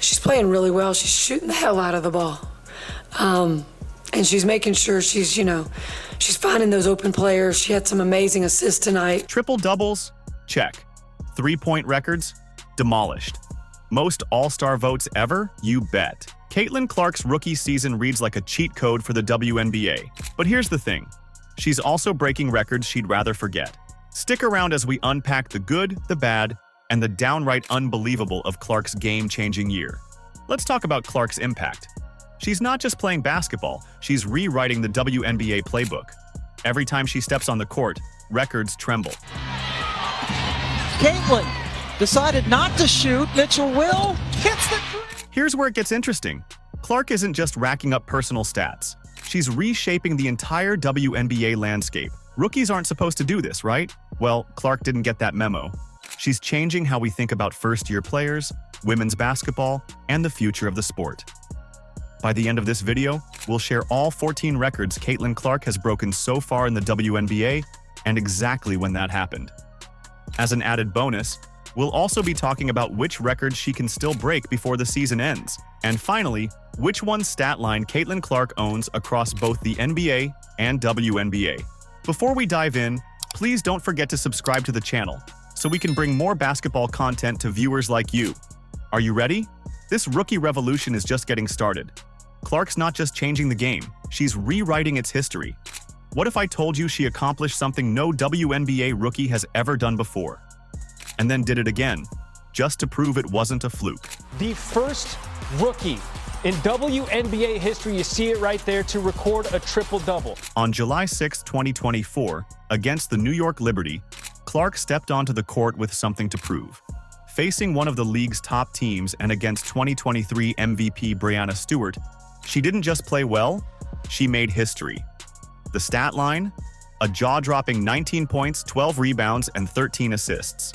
She's playing really well. She's shooting the hell out of the ball. And she's making sure she's finding those open players. She had some amazing assists tonight. Triple doubles? Check. 3-point records? Demolished. Most all-star votes ever? You bet. Caitlin Clark's rookie season reads like a cheat code for the WNBA. But here's the thing. She's also breaking records she'd rather forget. Stick around as we unpack the good, the bad, and the downright unbelievable of Clark's game-changing year. Let's talk about Clark's impact. She's not just playing basketball, she's rewriting the WNBA playbook. Every time she steps on the court, records tremble. Caitlin decided not to shoot. Mitchell will hits the three. Here's where it gets interesting. Clark isn't just racking up personal stats. She's reshaping the entire WNBA landscape. Rookies aren't supposed to do this, right? Well, Clark didn't get that memo. She's changing how we think about first-year players, women's basketball, and the future of the sport. By the end of this video, we'll share all 14 records Caitlin Clark has broken so far in the WNBA and exactly when that happened. As an added bonus, we'll also be talking about which records she can still break before the season ends. And finally, which one stat line Caitlin Clark owns across both the NBA and WNBA. Before we dive in, please don't forget to subscribe to the channel so we can bring more basketball content to viewers like you. Are you ready? This rookie revolution is just getting started. Clark's not just changing the game, she's rewriting its history. What if I told you she accomplished something no WNBA rookie has ever done before? And then did it again, just to prove it wasn't a fluke. The first rookie in WNBA history, you see it right there, to record a triple-double. On July 6, 2024, against the New York Liberty, Clark stepped onto the court with something to prove. Facing one of the league's top teams and against 2023 MVP Breanna Stewart, she didn't just play well, she made history. The stat line? A jaw-dropping 19 points, 12 rebounds, and 13 assists.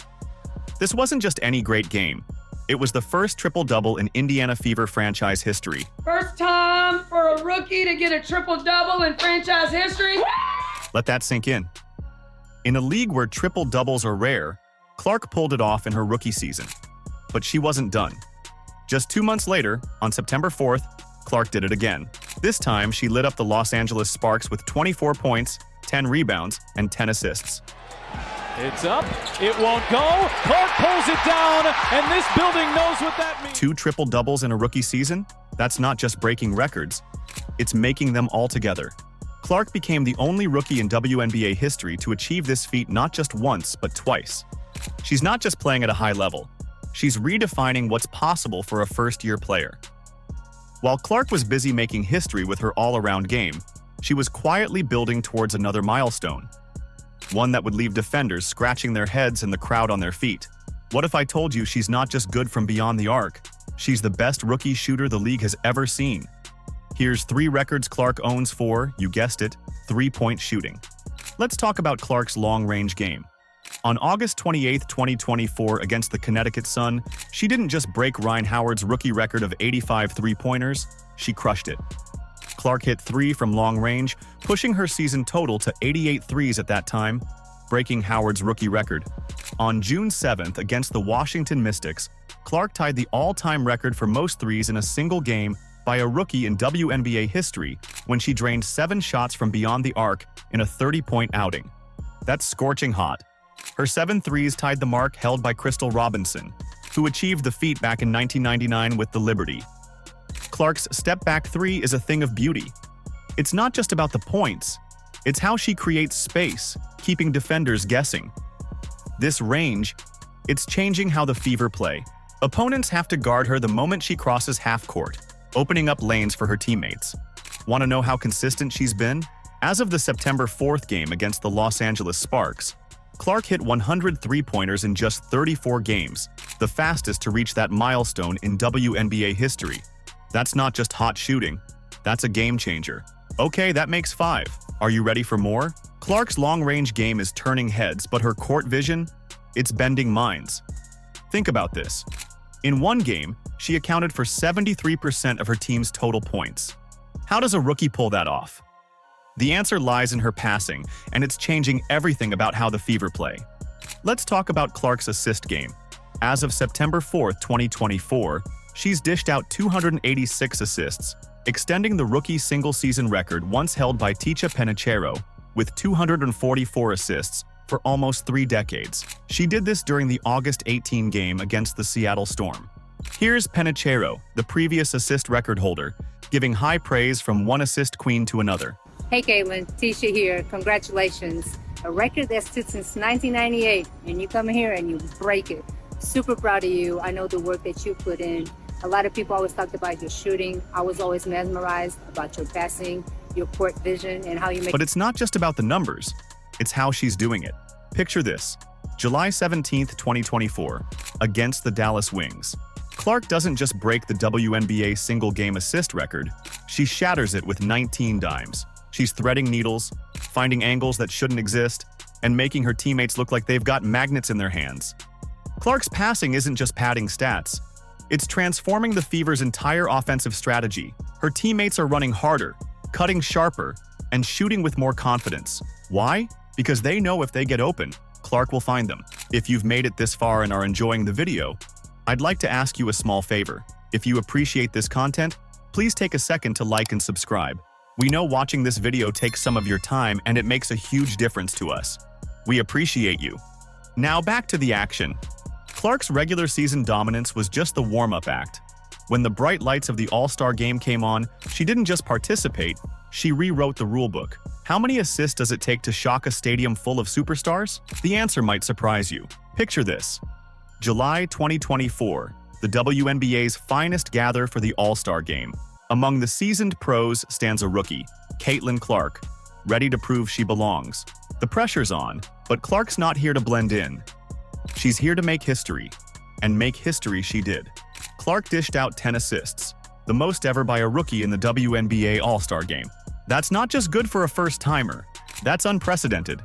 This wasn't just any great game. It was the first triple-double in Indiana Fever franchise history. First time for a rookie to get a triple-double in franchise history. Let that sink in. In a league where triple-doubles are rare, Clark pulled it off in her rookie season. But she wasn't done. Just 2 months later, on September 4th, Clark did it again. This time, she lit up the Los Angeles Sparks with 24 points, 10 rebounds, and 10 assists. It's up. It won't go. Clark pulls it down, and this building knows what that means. 2 triple-doubles in a rookie season? That's not just breaking records. It's making them all together. Clark became the only rookie in WNBA history to achieve this feat not just once, but twice. She's not just playing at a high level. She's redefining what's possible for a first-year player. While Clark was busy making history with her all-around game, she was quietly building towards another milestone. One that would leave defenders scratching their heads and the crowd on their feet. What if I told you she's not just good from beyond the arc? She's the best rookie shooter the league has ever seen. Here's 3 records Clark owns for, you guessed it, 3-point shooting. Let's talk about Clark's long-range game. On August 28, 2024, against the Connecticut Sun, she didn't just break Ryan Howard's rookie record of 85 three-pointers, she crushed it. Clark hit 3 from long range, pushing her season total to 88 threes at that time, breaking Howard's rookie record. On June 7th, against the Washington Mystics, Clark tied the all-time record for most threes in a single game by a rookie in WNBA history when she drained 7 shots from beyond the arc in a 30-point outing. That's scorching hot. Her 7 threes tied the mark held by Crystal Robinson, who achieved the feat back in 1999 with the Liberty. Clark's step-back 3 is a thing of beauty. It's not just about the points, it's how she creates space, keeping defenders guessing. This range, it's changing how the Fever play. Opponents have to guard her the moment she crosses half-court, opening up lanes for her teammates. Want to know how consistent she's been? As of the September 4th game against the Los Angeles Sparks, Clark hit 100 three-pointers in just 34 games, the fastest to reach that milestone in WNBA history. That's not just hot shooting, that's a game changer. Okay, that makes 5. Are you ready for more? Clark's long-range game is turning heads, but her court vision? It's bending minds. Think about this. In one game, she accounted for 73% of her team's total points. How does a rookie pull that off? The answer lies in her passing, and it's changing everything about how the Fever play. Let's talk about Clark's assist game. As of September 4th, 2024, she's dished out 286 assists, extending the rookie single-season record once held by Ticha Penicheiro, with 244 assists for almost 3 decades. She did this during the August 18 game against the Seattle Storm. Here's Penicheiro, the previous assist record holder, giving high praise from one assist queen to another. Hey Caitlin, Tisha here. Congratulations. A record that stood since 1998, and you come here and you break it. Super proud of you. I know the work that you put in. A lot of people always talked about your shooting. I was always mesmerized about your passing, your court vision, and how you make. But it's not just about the numbers. It's how she's doing it. Picture this. July 17, 2024, against the Dallas Wings. Clark doesn't just break the WNBA single-game assist record, she shatters it with 19 dimes. She's threading needles, finding angles that shouldn't exist, and making her teammates look like they've got magnets in their hands. Clark's passing isn't just padding stats. It's transforming the Fever's entire offensive strategy. Her teammates are running harder, cutting sharper, and shooting with more confidence. Why? Because they know if they get open, Clark will find them. If you've made it this far and are enjoying the video, I'd like to ask you a small favor. If you appreciate this content, please take a second to like and subscribe. We know watching this video takes some of your time and it makes a huge difference to us. We appreciate you. Now back to the action. Clark's regular season dominance was just the warm-up act. When the bright lights of the All-Star game came on, she didn't just participate, she rewrote the rulebook. How many assists does it take to shock a stadium full of superstars? The answer might surprise you. Picture this. July 2024, the WNBA's finest gather for the All-Star game. Among the seasoned pros stands a rookie, Caitlin Clark, ready to prove she belongs. The pressure's on, but Clark's not here to blend in. She's here to make history, and make history she did. Clark dished out 10 assists, the most ever by a rookie in the WNBA All-Star game. That's not just good for a first-timer, that's unprecedented.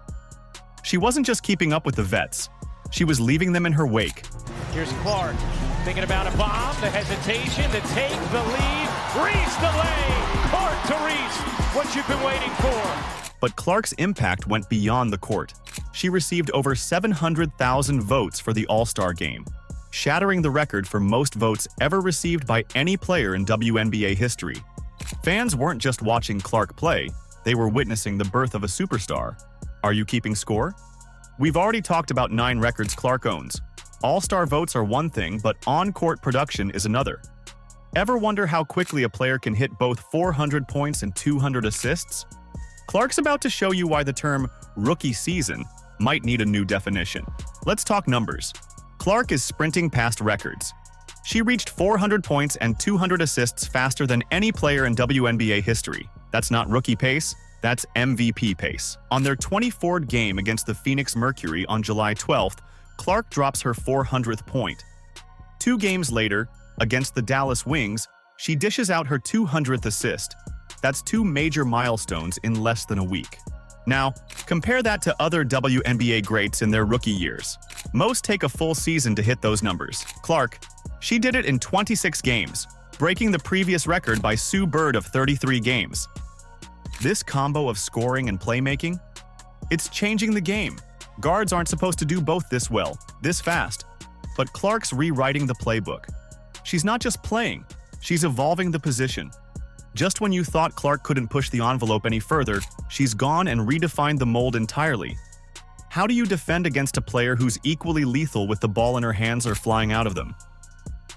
She wasn't just keeping up with the vets, she was leaving them in her wake. Here's Clark, thinking about a bomb, the hesitation, the take, the lead. Reese the lane, court to Reese, what you've been waiting for. But Clark's impact went beyond the court. She received over 700,000 votes for the All-Star game, shattering the record for most votes ever received by any player in WNBA history. Fans weren't just watching Clark play, they were witnessing the birth of a superstar. Are you keeping score? We've already talked about 9 records Clark owns. All-Star votes are one thing, but on-court production is another. Ever wonder how quickly a player can hit both 400 points and 200 assists? Clark's about to show you why the term rookie season might need a new definition. Let's talk numbers. Clark is sprinting past records. She reached 400 points and 200 assists faster than any player in WNBA history. That's not rookie pace, that's MVP pace. On their 24th game against the Phoenix Mercury on July 12th, Clark drops her 400th point. 2 games later, against the Dallas Wings, she dishes out her 200th assist. That's 2 major milestones in less than a week. Now, compare that to other WNBA greats in their rookie years. Most take a full season to hit those numbers. Clark, she did it in 26 games, breaking the previous record by Sue Bird of 33 games. This combo of scoring and playmaking? It's changing the game. Guards aren't supposed to do both this well, this fast. But Clark's rewriting the playbook. She's not just playing, she's evolving the position. Just when you thought Clark couldn't push the envelope any further, she's gone and redefined the mold entirely. How do you defend against a player who's equally lethal with the ball in her hands or flying out of them?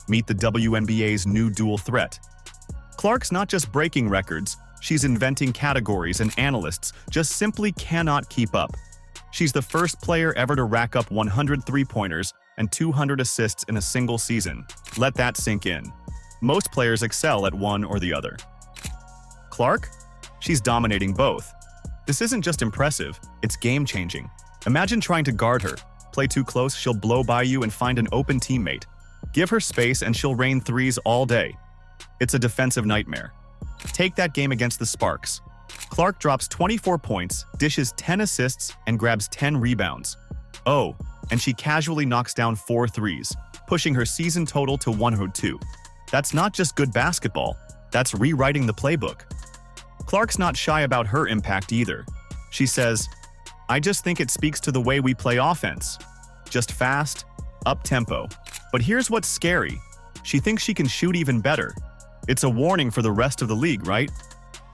Meet the WNBA's new dual threat. Clark's not just breaking records, she's inventing categories, and analysts just simply cannot keep up. She's the first player ever to rack up 100 three-pointers and 200 assists in a single season. Let that sink in. Most players excel at one or the other. Clark? She's dominating both. This isn't just impressive, it's game-changing. Imagine trying to guard her. Play too close, she'll blow by you and find an open teammate. Give her space and she'll rain threes all day. It's a defensive nightmare. Take that game against the Sparks. Clark drops 24 points, dishes 10 assists, and grabs 10 rebounds. Oh, and she casually knocks down 4 threes, pushing her season total to 102. That's not just good basketball, that's rewriting the playbook. Clark's not shy about her impact either. She says, "I just think it speaks to the way we play offense. Just fast, up-tempo. But here's what's scary. She thinks she can shoot even better. It's a warning for the rest of the league, right?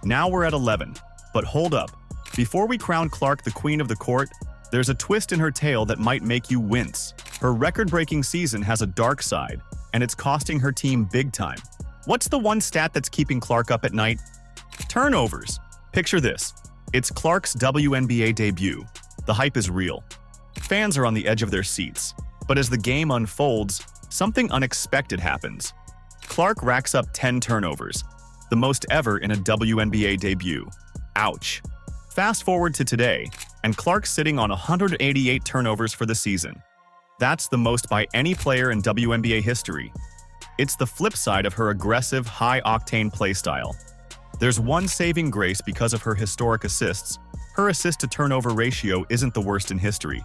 Now we're at 11. But hold up. Before we crown Clark the queen of the court, there's a twist in her tale that might make you wince. Her record-breaking season has a dark side, and it's costing her team big time. What's the one stat that's keeping Clark up at night? Turnovers. Picture this. It's Clark's WNBA debut. The hype is real. Fans are on the edge of their seats. But as the game unfolds, something unexpected happens. Clark racks up 10 turnovers, the most ever in a WNBA debut. Ouch. Fast forward to today, and Clark's sitting on 188 turnovers for the season. That's the most by any player in WNBA history. It's the flip side of her aggressive, high-octane play style. There's one saving grace because of her historic assists. Her assist-to-turnover ratio isn't the worst in history.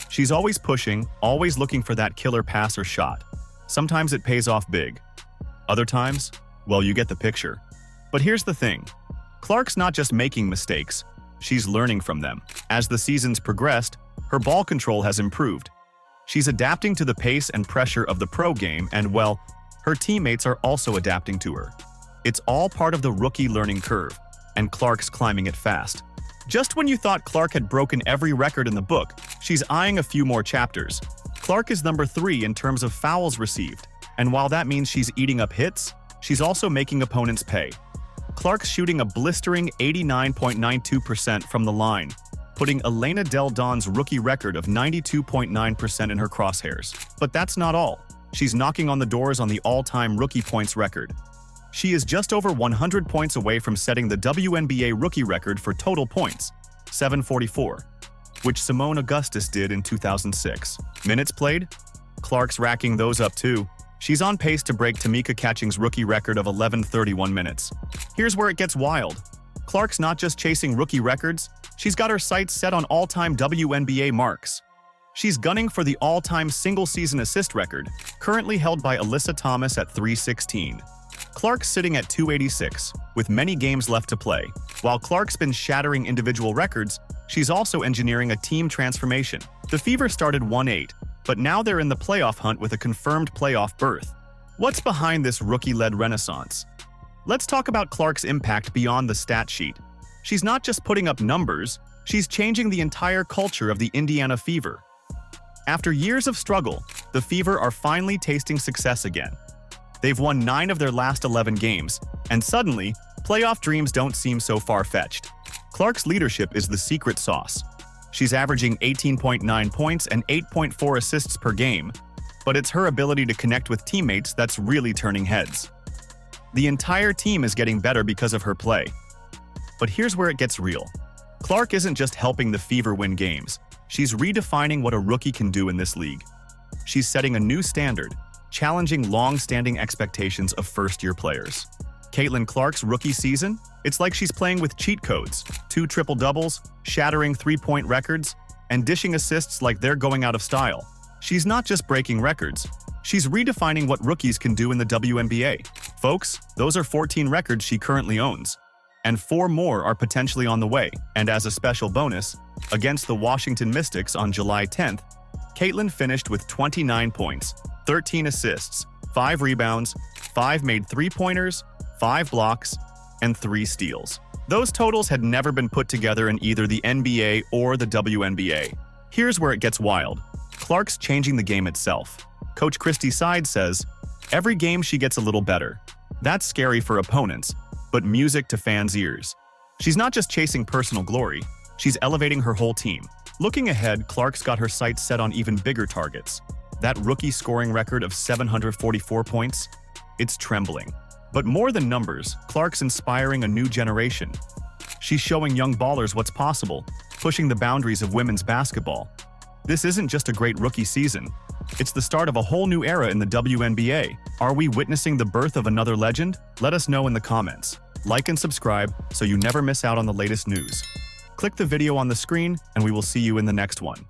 She's always pushing, always looking for that killer pass or shot. Sometimes it pays off big. Other times, well, you get the picture. But here's the thing. Clark's not just making mistakes. She's learning from them. As the seasons progressed, her ball control has improved. She's adapting to the pace and pressure of the pro game, and, well, her teammates are also adapting to her. It's all part of the rookie learning curve, and Clark's climbing it fast. Just when you thought Clark had broken every record in the book, she's eyeing a few more chapters. Clark is number 3 in terms of fouls received, and while that means she's eating up hits, she's also making opponents pay. Clark's shooting a blistering 89.92% from the line, putting Elena Del Don's rookie record of 92.9% in her crosshairs. But that's not all. She's knocking on the doors on the all-time rookie points record. She is just over 100 points away from setting the WNBA rookie record for total points, 744, which Simone Augustus did in 2006. Minutes played? Clark's racking those up too. She's on pace to break Tamika Catching's rookie record of 11:31 minutes. Here's where it gets wild. Clark's not just chasing rookie records, she's got her sights set on all-time WNBA marks. She's gunning for the all-time single-season assist record, currently held by Alyssa Thomas at 316. Clark's sitting at 286, with many games left to play. While Clark's been shattering individual records, she's also engineering a team transformation. The Fever started 1-8, but now they're in the playoff hunt with a confirmed playoff berth. What's behind this rookie-led renaissance? Let's talk about Clark's impact beyond the stat sheet. She's not just putting up numbers, she's changing the entire culture of the Indiana Fever. After years of struggle, the Fever are finally tasting success again. They've won 9 of their last 11 games, and suddenly, playoff dreams don't seem so far-fetched. Clark's leadership is the secret sauce. She's averaging 18.9 points and 8.4 assists per game, but it's her ability to connect with teammates that's really turning heads. The entire team is getting better because of her play. But here's where it gets real. Clark isn't just helping the Fever win games. She's redefining what a rookie can do in this league. She's setting a new standard, challenging long-standing expectations of first-year players. Caitlin Clark's rookie season? It's like she's playing with cheat codes, 2 triple-doubles, shattering 3-point records, and dishing assists like they're going out of style. She's not just breaking records, she's redefining what rookies can do in the WNBA. Folks, those are 14 records she currently owns, and 4 more are potentially on the way. And as a special bonus, against the Washington Mystics on July 10th, Caitlin finished with 29 points, 13 assists, 5 rebounds, 5 made 3-pointers, 5 blocks, and 3 steals. Those totals had never been put together in either the NBA or the WNBA. Here's where it gets wild. Clark's changing the game itself. Coach Christy Side says, "Every game she gets a little better. That's scary for opponents, but music to fans' ears." She's not just chasing personal glory, she's elevating her whole team. Looking ahead, Clark's got her sights set on even bigger targets. That rookie scoring record of 744 points? It's trembling. But more than numbers, Clark's inspiring a new generation. She's showing young ballers what's possible, pushing the boundaries of women's basketball. This isn't just a great rookie season. It's the start of a whole new era in the WNBA. Are we witnessing the birth of another legend? Let us know in the comments. Like and subscribe so you never miss out on the latest news. Click the video on the screen, and we will see you in the next one.